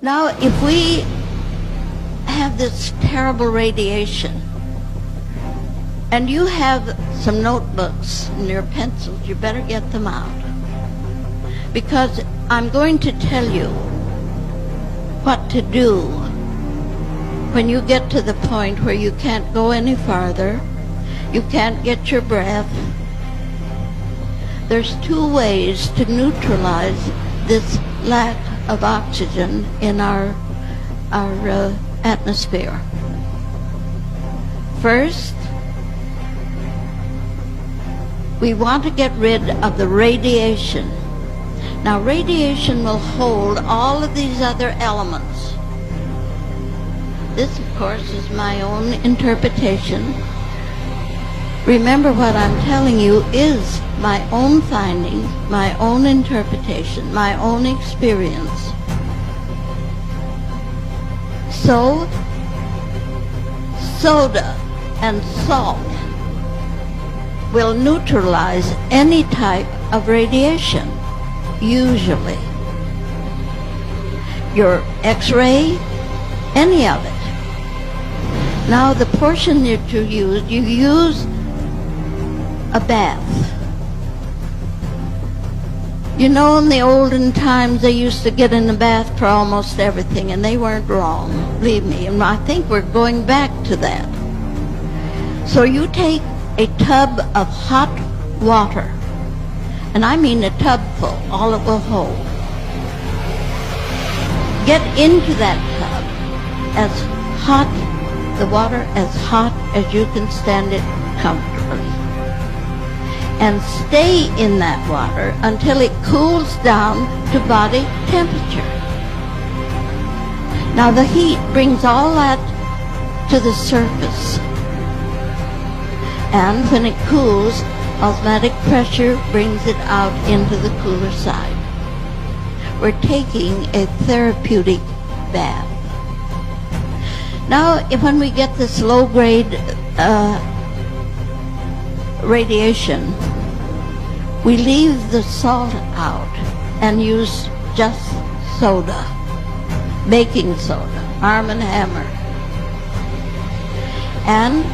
Now, if we have this terrible radiation, and you have some notebooks and your pencils, you better get them out. Because I'm going to tell you what to do when you get to the point where you can't go any farther, you can't get your breath. There's two ways to neutralize this lack of oxygen in our atmosphere. First, we want to get rid of the radiation. Now, radiation will hold all of these other elements. This, of course, is my own interpretation. Remember, what I'm telling you is my own findings, my own interpretation, my own experience. So, soda and salt will neutralize any type of radiation, usually. Your X-ray, any of it. Now, the portion that you use a bath. You know, in the olden times, they used to get in the bath for almost everything, and they weren't wrong, believe me. And I think we're going back to that. So you take a tub of hot water, and I mean a tub full, all it will hold. Get into that tub as hot, the water as hot as you can stand it comfortably. And stay in that water until it cools down to body temperature. Now the heat brings all that to the surface. And when it cools, osmotic pressure brings it out into the cooler side. We're taking a therapeutic bath. Now, when we get this low-grade radiation, we leave the salt out and use just soda, baking soda, Arm & Hammer. And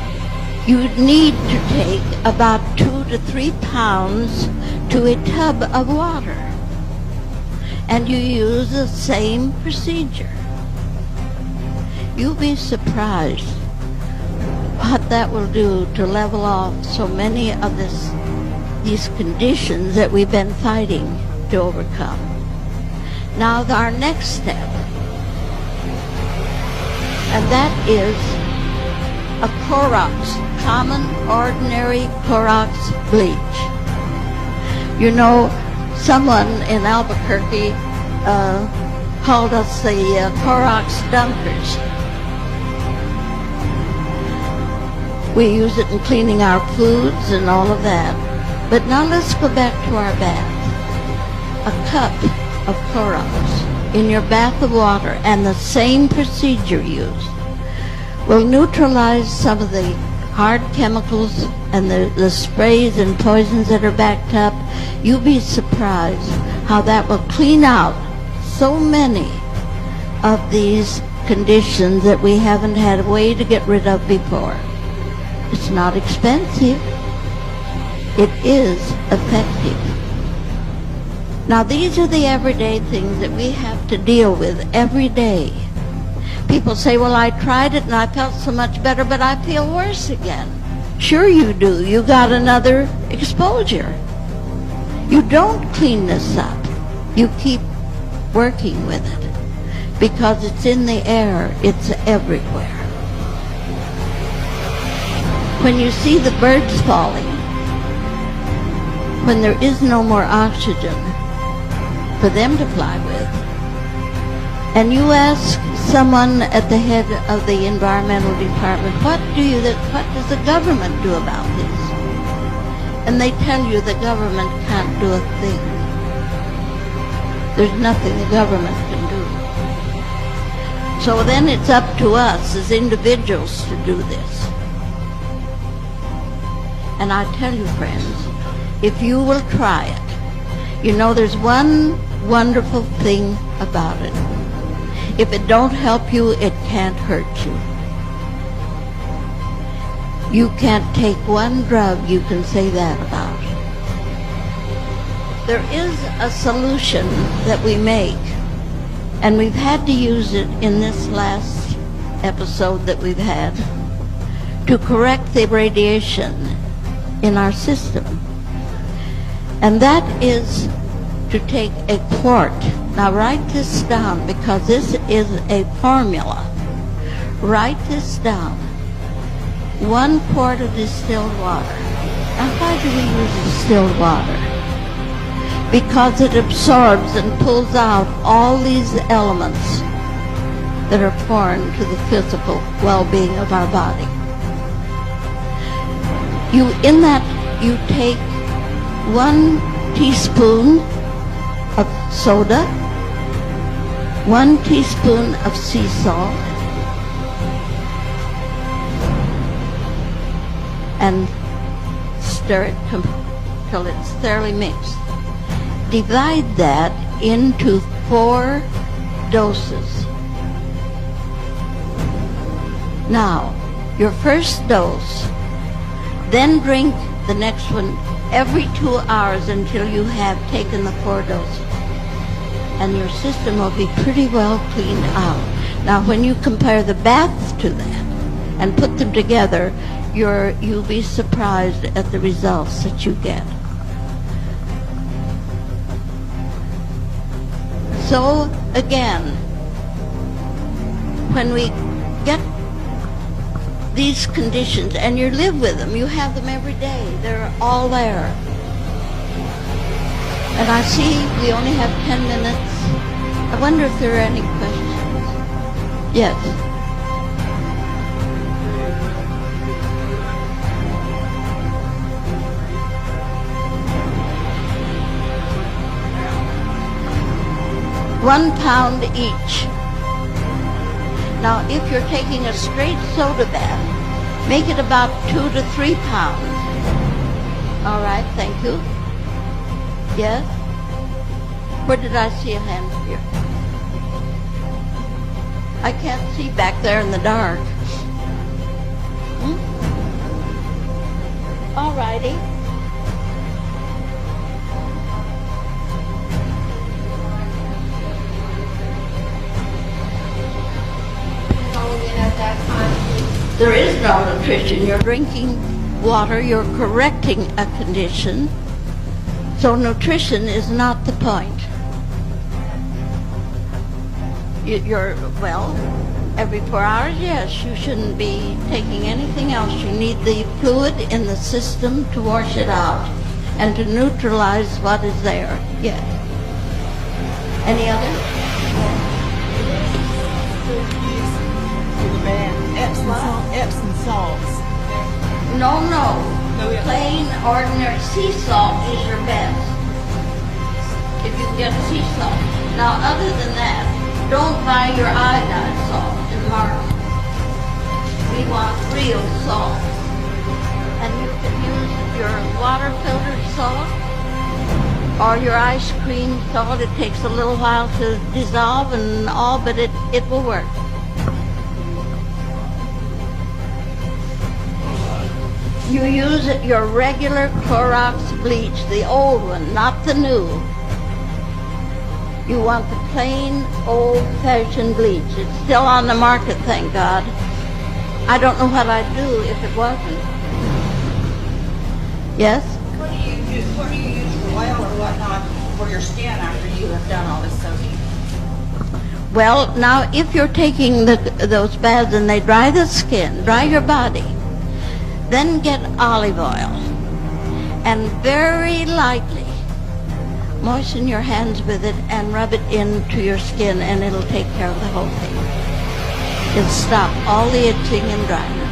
you need to take about 2 to 3 pounds to a tub of water. And you use the same procedure. You'll be surprised what that will do to level off so many of these conditions that we've been fighting to overcome. Now, our next step, and that is a Clorox, common, ordinary Clorox bleach. You know, someone in Albuquerque called us the Clorox dunkers. We use it in cleaning our foods and all of that. But now let's go back to our bath. A cup of Clorox in your bath of water, and the same procedure used, will neutralize some of the hard chemicals and the sprays and poisons that are backed up. You'll be surprised how that will clean out so many of these conditions that we haven't had a way to get rid of before. It's not expensive. It is effective. Now, these are the everyday things that we have to deal with every day. People say, well, I tried it and I felt so much better, but I feel worse again. Sure you do. You got another exposure. You don't clean this up. You keep working with it because it's in the air. It's everywhere. When you see the birds falling, when there is no more oxygen for them to fly with, and you ask someone at the head of the environmental department, what does the government do about this? And they tell you the government can't do a thing. There's nothing the government can do. So then it's up to us as individuals to do this. And I tell you, friends, if you will try it, you know there's one wonderful thing about it. If it don't help you, it can't hurt you. You can't take one drug, you can say that about. There is a solution that we make, and we've had to use it in this last episode that we've had to correct the radiation in our system. And that is to take a quart. Now write this down, because this is a formula. Write this down. 1 quart of distilled water. Now why do we use distilled water? Because it absorbs and pulls out all these elements that are foreign to the physical well-being of our body. You take 1 teaspoon of soda, 1 teaspoon of sea salt, and stir it till it's thoroughly mixed. Divide that into 4 doses. Now, your first dose, then drink the next one every 2 hours until you have taken the 4 doses. And your system will be pretty well cleaned out. Now, when you compare the baths to that and put them together, you'll be surprised at the results that you get. So, again, when we get these conditions, and you live with them, you have them every day, they're all there. And I see we only have 10 minutes. I wonder if there are any questions. Yes. £1 pound each. Now, if you're taking a straight soda bath, make it about 2 to 3 pounds. All right, thank you. Yes? Where did I see a hand here? I can't see back there in the dark. All righty. There is no nutrition. You're drinking water, you're correcting a condition. So nutrition is not the point. Well, every 4 hours, yes, you shouldn't be taking anything else. You need the fluid in the system to wash it out and to neutralize what is there. Yes. Any other? Epsom salts. No. Plain, ordinary sea salt is your best. If you get sea salt. Now, other than that, don't buy your iodine salt in the market. We want real salt. And you can use your water filtered salt or your ice cream salt. It takes a little while to dissolve and all, but it will work. You use your regular Clorox bleach, the old one, not the new. You want the plain, old-fashioned bleach. It's still on the market, thank God. I don't know what I'd do if it wasn't. Yes? What do you use for oil or whatnot for your skin after you have done all this soaking? Well, now, if you're taking those baths and they dry the skin, dry your body, then get olive oil and very lightly moisten your hands with it and rub it into your skin, and it'll take care of the whole thing. It'll stop all the itching and dryness.